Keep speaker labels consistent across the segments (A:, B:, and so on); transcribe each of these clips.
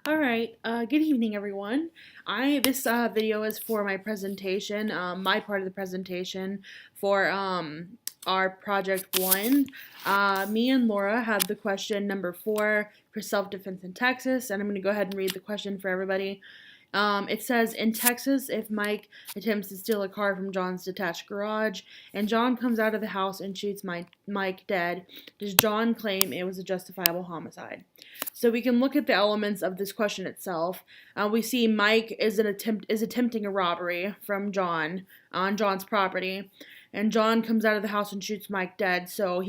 A: Alright, good evening everyone. This video is for my presentation, my part of the presentation for our project 1. Me and Laura have the question number 4 for self-defense in Texas, and I'm going to go ahead and read the question for everybody. It says, in Texas, if Mike attempts to steal a car from John's detached garage and John comes out of the house and shoots Mike dead, does John claim it was a justifiable homicide? So we can look at the elements of this question itself. We see Mike is attempting a robbery from John on John's property, and John comes out of the house and shoots Mike dead. So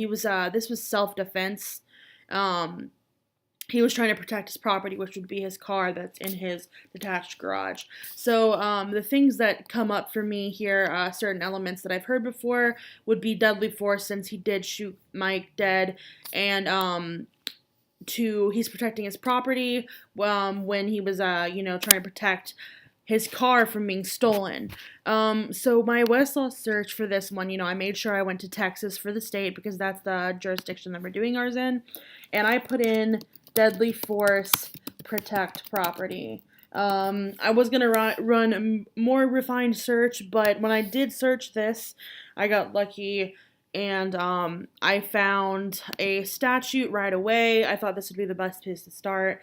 A: this was self-defense. He was trying to protect his property, which would be his car that's in his detached garage. So the things that come up for me here, certain elements that I've heard before, would be deadly force, since he did shoot Mike dead, and he's protecting his property when he was trying to protect his car from being stolen. So my Westlaw search for this one, I made sure I went to Texas for the state, because that's the jurisdiction that we're doing ours in, and I put in deadly force, protect property. I was going to run a more refined search, but when I did search this, I got lucky, and I found a statute right away. I thought this would be the best place to start.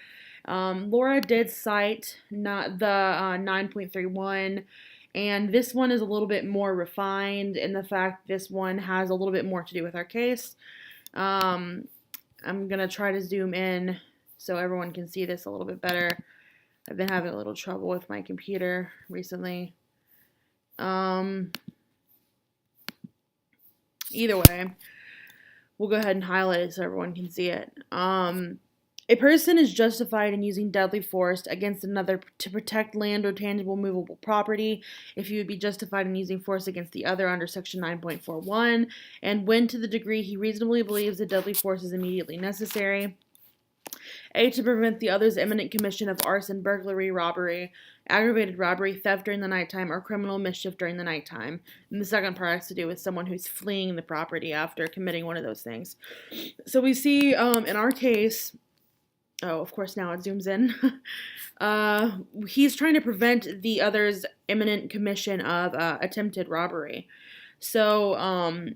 A: Laura did cite not the 9.31, and this one is a little bit more refined in the fact this one has a little bit more to do with our case. I'm going to try to zoom in so everyone can see this a little bit better. I've been having a little trouble with my computer recently. Either way, we'll go ahead and highlight it so everyone can see it. A person is justified in using deadly force against another to protect land or tangible movable property if he would be justified in using force against the other under Section 9.41, and when to the degree he reasonably believes that deadly force is immediately necessary. A, to prevent the other's imminent commission of arson, burglary, robbery, aggravated robbery, theft during the nighttime, or criminal mischief during the nighttime. And the second part has to do with someone who's fleeing the property after committing one of those things. So we see in our case, oh, of course, now it zooms in. He's trying to prevent the other's imminent commission of attempted robbery. So, on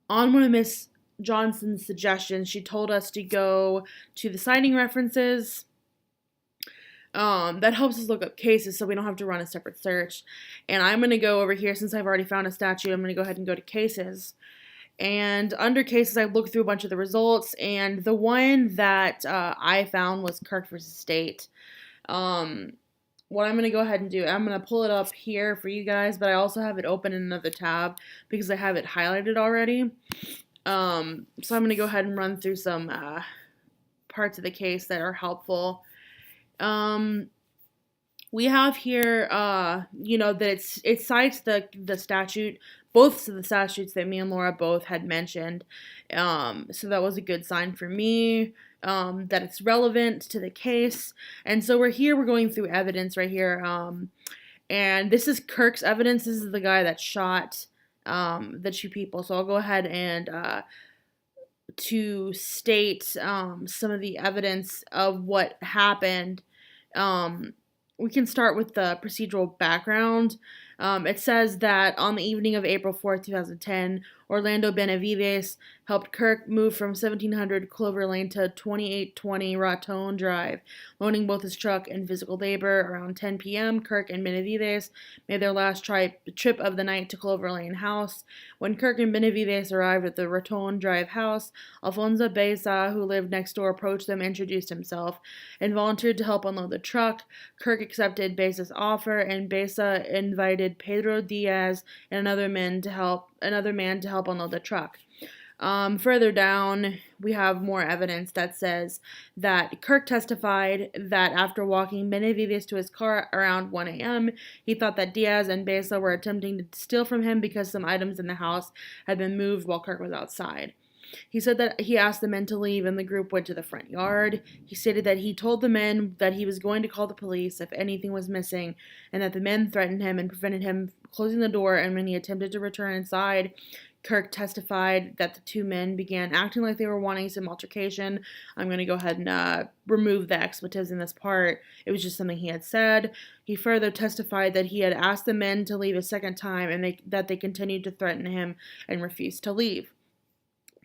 A: one of Miss Johnson's suggestions, she told us to go to the citing references. That helps us look up cases so we don't have to run a separate search. And I'm going to go over here, since I've already found a statute, I'm going to go ahead and go to cases. And under cases, I looked through a bunch of the results, and the one that I found was Kirk versus State. What I'm going to go ahead and do, I'm going to pull it up here for you guys, but I also have it open in another tab because I have it highlighted already. So I'm going to go ahead and run through some parts of the case that are helpful. We have here, that it cites the statute, both of the statutes that me and Laura both had mentioned. So that was a good sign for me, that it's relevant to the case. And so we're going through evidence right here. And this is Kirk's evidence. This is the guy that shot the two people. So I'll go ahead and to state some of the evidence of what happened. We can start with the procedural background. It says that on the evening of April 4th, 2010, Orlando Benavides helped Kirk move from 1700 Clover Lane to 2820 Raton Drive, loaning both his truck and physical labor. Around 10 p.m., Kirk and Benavides made their last trip of the night to Clover Lane House. When Kirk and Benavides arrived at the Raton Drive house, Alfonso Beza, who lived next door, approached them, introduced himself, and volunteered to help unload the truck. Kirk accepted Beza's offer, and Beza invited Pedro Diaz and another man to help unload the truck. Further down, we have more evidence that says that Kirk testified that after walking Benavides to his car around 1 a.m., he thought that Diaz and Beza were attempting to steal from him because some items in the house had been moved while Kirk was outside. He said that he asked the men to leave, and the group went to the front yard. He stated that he told the men that he was going to call the police if anything was missing, and that the men threatened him and prevented him closing the door, and when he attempted to return inside, Kirk testified that the two men began acting like they were wanting some altercation. I'm going to go ahead and remove the expletives in this part. It was just something he had said. He further testified that he had asked the men to leave a second time and that they continued to threaten him and refused to leave.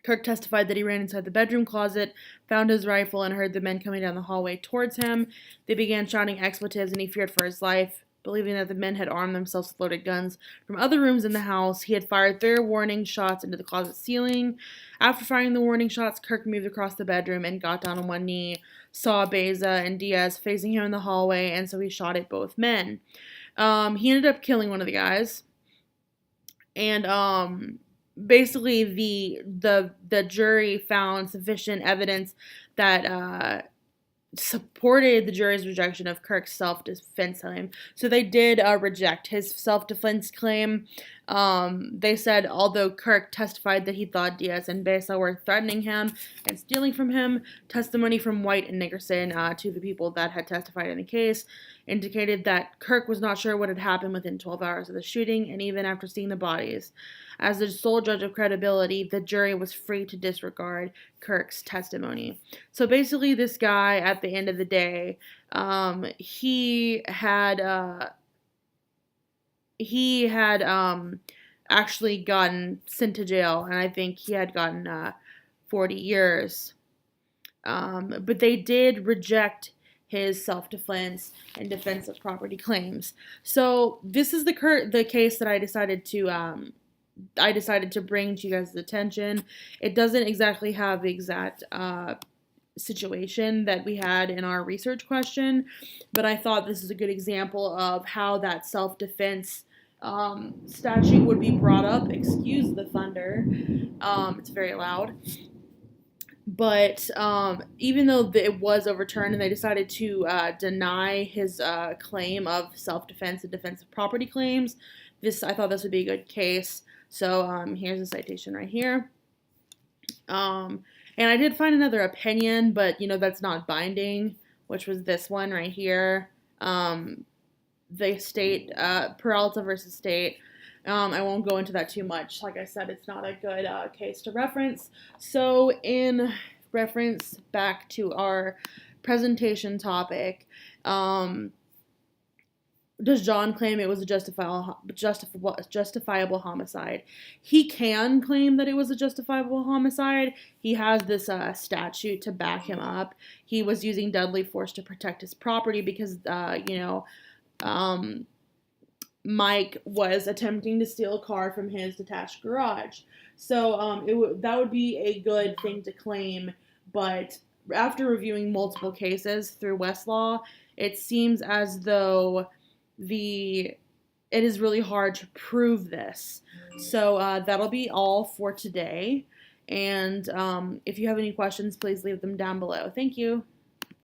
A: Kirk testified that he ran inside the bedroom closet, found his rifle, and heard the men coming down the hallway towards him. They began shouting expletives, and he feared for his life. Believing that the men had armed themselves with loaded guns from other rooms in the house, he had fired 3 warning shots into the closet ceiling. After firing the warning shots, Kirk moved across the bedroom and got down on one knee, saw Beza and Diaz facing him in the hallway, and so he shot at both men. He ended up killing one of the guys, and basically the jury found sufficient evidence that supported the jury's rejection of Kirk's self-defense claim. So they did reject his self-defense claim. They said although Kirk testified that he thought Diaz and Beza were threatening him and stealing from him, testimony from White and Nickerson, to the people that had testified in the case, indicated that Kirk was not sure what had happened within 12 hours of the shooting and even after seeing the bodies. As the sole judge of credibility, the jury was free to disregard Kirk's testimony. So basically, this guy, at the end of the day, he had actually gotten sent to jail, and I think he had gotten 40 years. But they did reject his self-defense and defense of property claims. So this is the case that I decided to bring to you guys' attention. It doesn't exactly have the exact situation that we had in our research question, but I thought this is a good example of how that self-defense statute would be brought up. Excuse the thunder. It's very loud. But even though it was overturned and they decided to deny his claim of self-defense and defense of property claims, I thought this would be a good case. So here's a citation right here. And I did find another opinion, but that's not binding, which was this one right here. The state, Peralta versus State. I won't go into that too much. Like I said, it's not a good case to reference. So in reference back to our presentation topic, does John claim it was a justifiable homicide? He can claim that it was a justifiable homicide. He has this statute to back him up. He was using deadly force to protect his property because, Mike was attempting to steal a car from his detached garage. So that would be a good thing to claim. But after reviewing multiple cases through Westlaw, it seems as though it is really hard to prove this. So that'll be all for today. And if you have any questions, please leave them down below. Thank you.